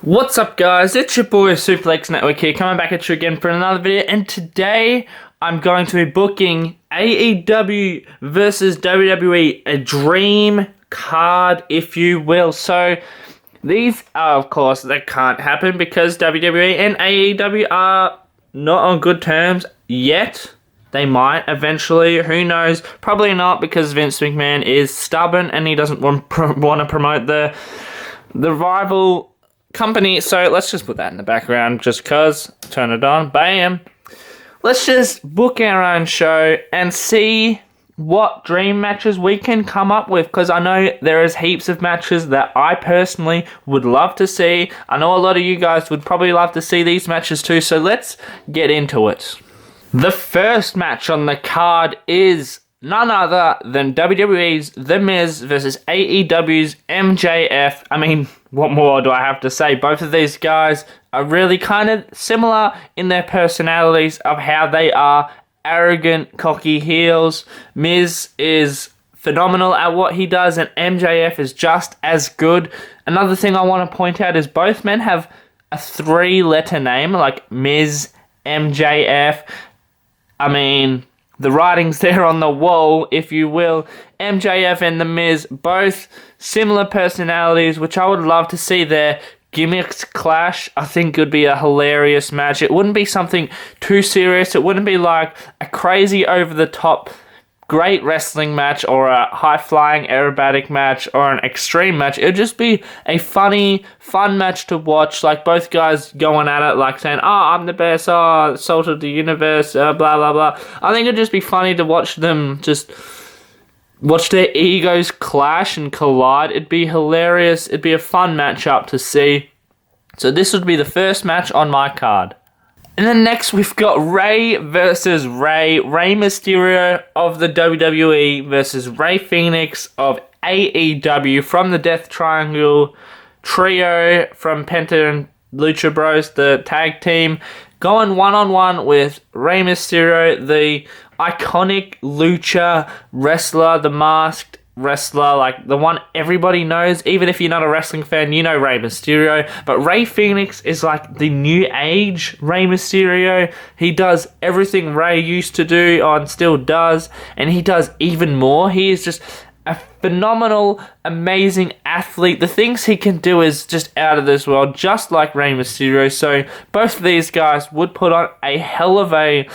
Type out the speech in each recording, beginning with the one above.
What's up, guys? It's your boy Suplex Network here, coming back at you again for another video, and today I'm going to be booking AEW versus WWE, a dream card, if you will. So these are, of course, that can't happen because WWE and AEW are not on good terms yet. They might eventually, who knows? Probably not, because Vince McMahon is stubborn and he doesn't want to promote the rival company. So let's just put that in the background just cause. Turn it on. Bam. Let's just book our own show and see what dream matches we can come up with, because I know there is heaps of matches that I personally would love to see. I know a lot of you guys would probably love to see these matches too, so let's get into it. The first match on the card is none other than WWE's The Miz versus AEW's MJF. I mean, what more do I have to say? Both of these guys are really kind of similar in their personalities of how they are arrogant, cocky heels. Miz is phenomenal at what he does, and MJF is just as good. Another thing I want to point out is both men have a 3-letter name, like Miz, MJF. I mean, the writing's there on the wall, if you will. MJF and The Miz, both similar personalities, which I would love to see their gimmicks clash. I think it would be a hilarious match. It wouldn't be something too serious. It wouldn't be like a crazy over-the-top great wrestling match or a high-flying aerobatic match or an extreme match. It would just be a funny, fun match to watch, like both guys going at it, like saying, "Oh, I'm the best, oh, salt of the universe, blah, blah, blah." I think it'd just be funny to watch them just watch their egos clash and collide. It'd be hilarious. It'd be a fun matchup to see. So this would be the first match on my card. And then next we've got Rey versus Rey. Rey Mysterio of the WWE versus Rey Fenix of AEW from the Death Triangle trio from Penta and Lucha Bros, the tag team, going one-on-one with Rey Mysterio, the iconic lucha wrestler, the masked wrestler, like the one everybody knows. Even if you're not a wrestling fan, you know Rey Mysterio. But Rey Fenix is like the new age Rey Mysterio. He does everything Rey used to do and still does, and he does even more. He is just a phenomenal, amazing athlete. The things he can do is just out of this world, just like Rey Mysterio. So both of these guys would put on a hell of a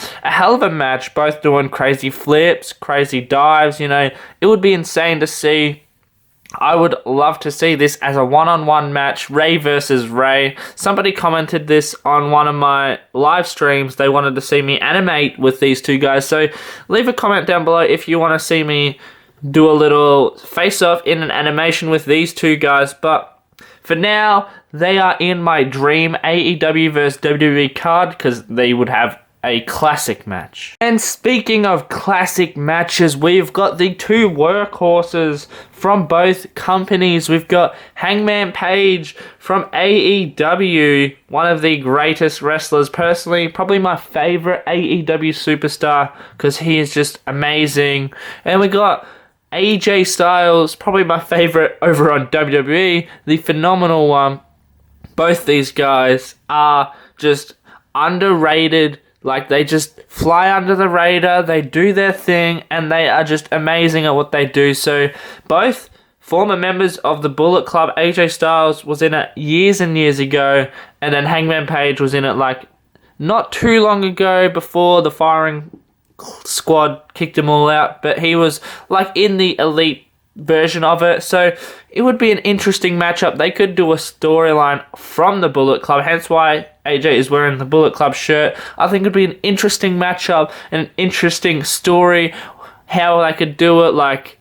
match, both doing crazy flips, crazy dives. You know, it would be insane to see. I would love to see this as a one-on-one match, Rey versus Rey. Somebody commented this on one of my live streams. They wanted to see me animate with these two guys. So leave a comment down below if you want to see me do a little face-off in an animation with these two guys. But for now, they are in my dream AEW vs WWE card because they would have a classic match. And speaking of classic matches, we've got the two workhorses from both companies. We've got Hangman Page from AEW, one of the greatest wrestlers personally, probably my favorite AEW superstar because he is just amazing. And we got AJ Styles, probably my favorite over on WWE, the phenomenal one. Both these guys are just underrated. Like, they just fly under the radar, they do their thing, and they are just amazing at what they do. So both former members of the Bullet Club. AJ Styles was in it years and years ago, and then Hangman Page was in it like not too long ago before the firing squad kicked them all out, but he was like in the elite version of it. So it would be an interesting matchup. They could do a storyline from the Bullet Club, hence why AJ is wearing the Bullet Club shirt. I think it would be an interesting matchup and an interesting story how they could do it. Like,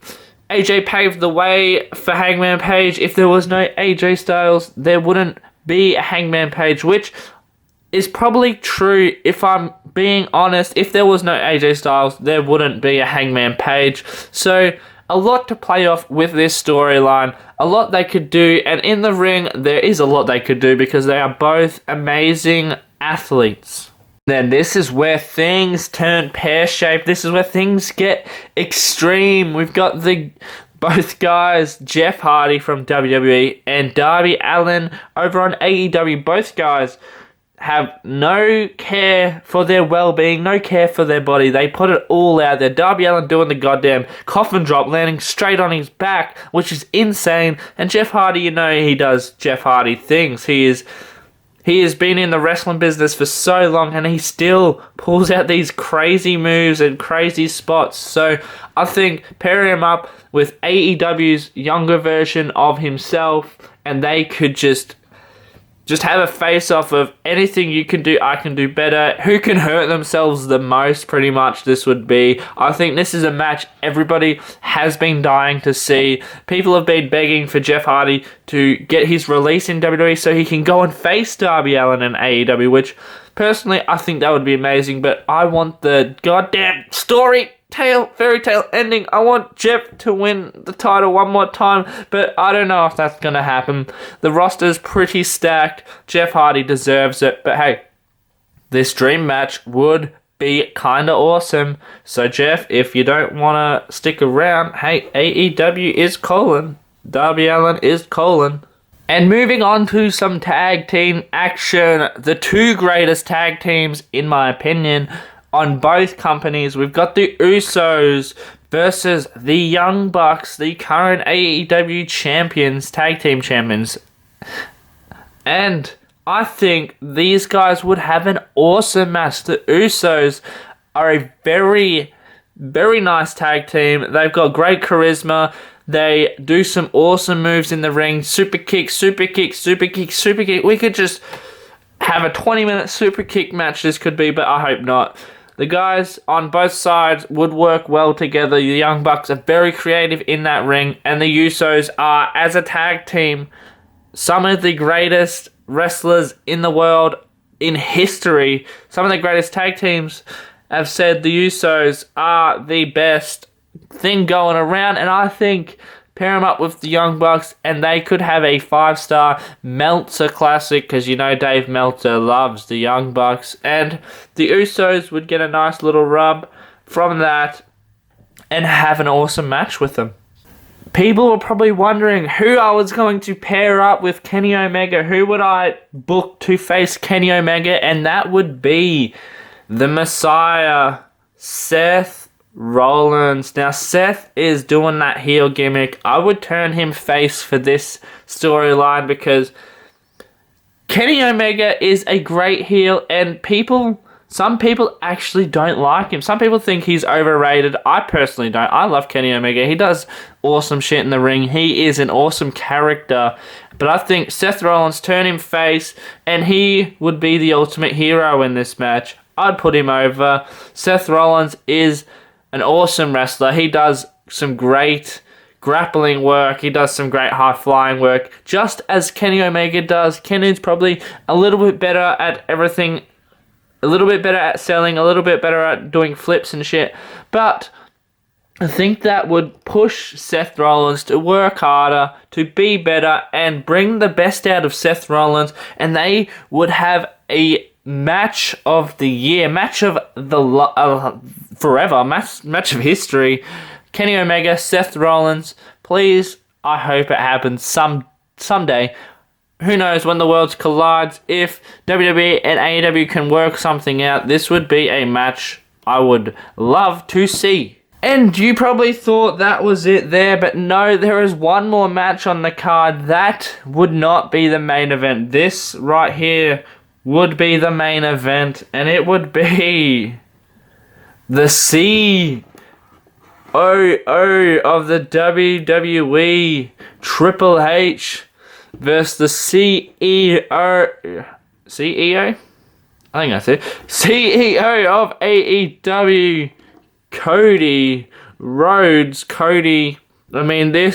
AJ paved the way for Hangman Page. If there was no AJ Styles, there wouldn't be a Hangman Page, which is probably true. If I'm being honest, if there was no AJ Styles, there wouldn't be a Hangman Page. So a lot to play off with this storyline, a lot they could do, and in the ring there is a lot they could do because they are both amazing athletes. Then this is where things turn pear-shaped. This is where things get extreme. We've got the Both guys, Jeff Hardy from WWE and Darby Allin over on AEW, both guys have no care for their well-being, no care for their body. They put it all out there. Darby Allin doing the goddamn coffin drop, landing straight on his back, which is insane. And Jeff Hardy, you know, he does Jeff Hardy things. He has been in the wrestling business for so long, and he still pulls out these crazy moves and crazy spots. So I think pair him up with AEW's younger version of himself, and they could just have a face-off of anything you can do, I can do better. Who can hurt themselves the most, pretty much, this would be. I think this is a match everybody has been dying to see. People have been begging for Jeff Hardy to get his release in WWE so he can go and face Darby Allin in AEW, which, personally, I think that would be amazing. But I want the goddamn fairy tale ending. I want Jeff to win the title one more time, but I don't know if that's gonna happen. The roster's pretty stacked. Jeff Hardy deserves it, but hey, this dream match would be kinda awesome. So Jeff, if you don't wanna stick around, hey, AEW is calling. Darby Allin is calling. And moving on to some tag team action, the two greatest tag teams, in my opinion, on both companies. We've got the Usos versus the Young Bucks, the current AEW champions, tag team champions. And I think these guys would have an awesome match. The Usos are a very, very nice tag team. They've got great charisma. They do some awesome moves in the ring. Super kick, super kick, super kick, super kick. We could just have a 20-minute super kick match this could be, but I hope not. The guys on both sides would work well together. The Young Bucks are very creative in that ring, and the Usos are, as a tag team, some of the greatest wrestlers in the world, in history. Some of the greatest tag teams have said the Usos are the best thing going around, and I think pair them up with the Young Bucks, and they could have a 5-star Meltzer classic, because you know Dave Meltzer loves the Young Bucks, and the Usos would get a nice little rub from that and have an awesome match with them. People were probably wondering who I was going to pair up with Kenny Omega. Who would I book to face Kenny Omega? And that would be the Messiah, Seth Rollins. Now, Seth is doing that heel gimmick. I would turn him face for this storyline because Kenny Omega is a great heel, and some people actually don't like him. Some people think he's overrated. I personally don't. I love Kenny Omega. He does awesome shit in the ring. He is an awesome character. But I think Seth Rollins, turn him face, and he would be the ultimate hero in this match. I'd put him over. Seth Rollins is an awesome wrestler. He does some great grappling work. He does some great high-flying work, just as Kenny Omega does. Kenny's probably a little bit better at everything, a little bit better at selling, a little bit better at doing flips and shit. But I think that would push Seth Rollins to work harder, to be better, and bring the best out of Seth Rollins, and they would have a match of the year, match of the forever, match of history. Kenny Omega, Seth Rollins. Please, I hope it happens someday. Who knows when the worlds collides? If WWE and AEW can work something out, this would be a match I would love to see. And you probably thought that was it there, but no, there is one more match on the card. That would not be the main event. This right here would be the main event, and it would be the COO of the WWE, Triple H, versus the CEO? I think that's it. CEO of AEW, Cody Rhodes. Cody, I mean, the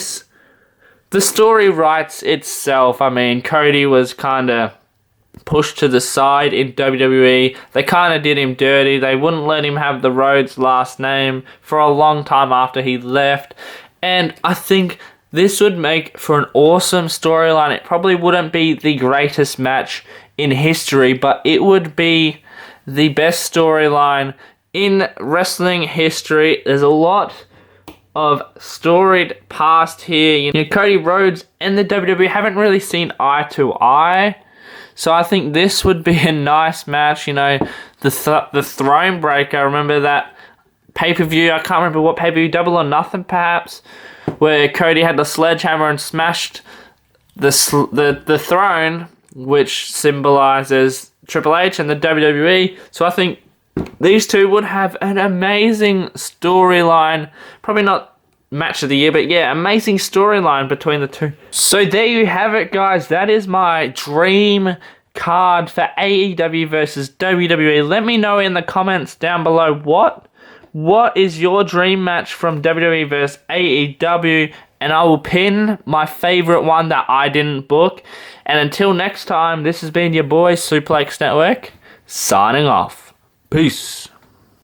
story writes itself. I mean, Cody was kind of pushed to the side in WWE. They kind of did him dirty. They wouldn't let him have the Rhodes last name for a long time after he left. And I think this would make for an awesome storyline. It probably wouldn't be the greatest match in history, but it would be the best storyline in wrestling history. There's a lot of storied past here. You know, Cody, Rhodes and the WWE haven't really seen eye to eye. So I think this would be a nice match. You know, the Throne Breaker. Remember that pay-per-view? I can't remember what pay-per-view, Double or Nothing perhaps, where Cody had the sledgehammer and smashed the throne, which symbolizes Triple H and the WWE. So I think these two would have an amazing storyline. Probably not match of the year, but yeah, amazing storyline between the two. So there you have it, guys. That is my dream card for AEW versus WWE. Let me know in the comments down below what is your dream match from WWE versus AEW, and I will pin my favorite one that I didn't book. And until next time, this has been your boy Suplex Network signing off. Peace.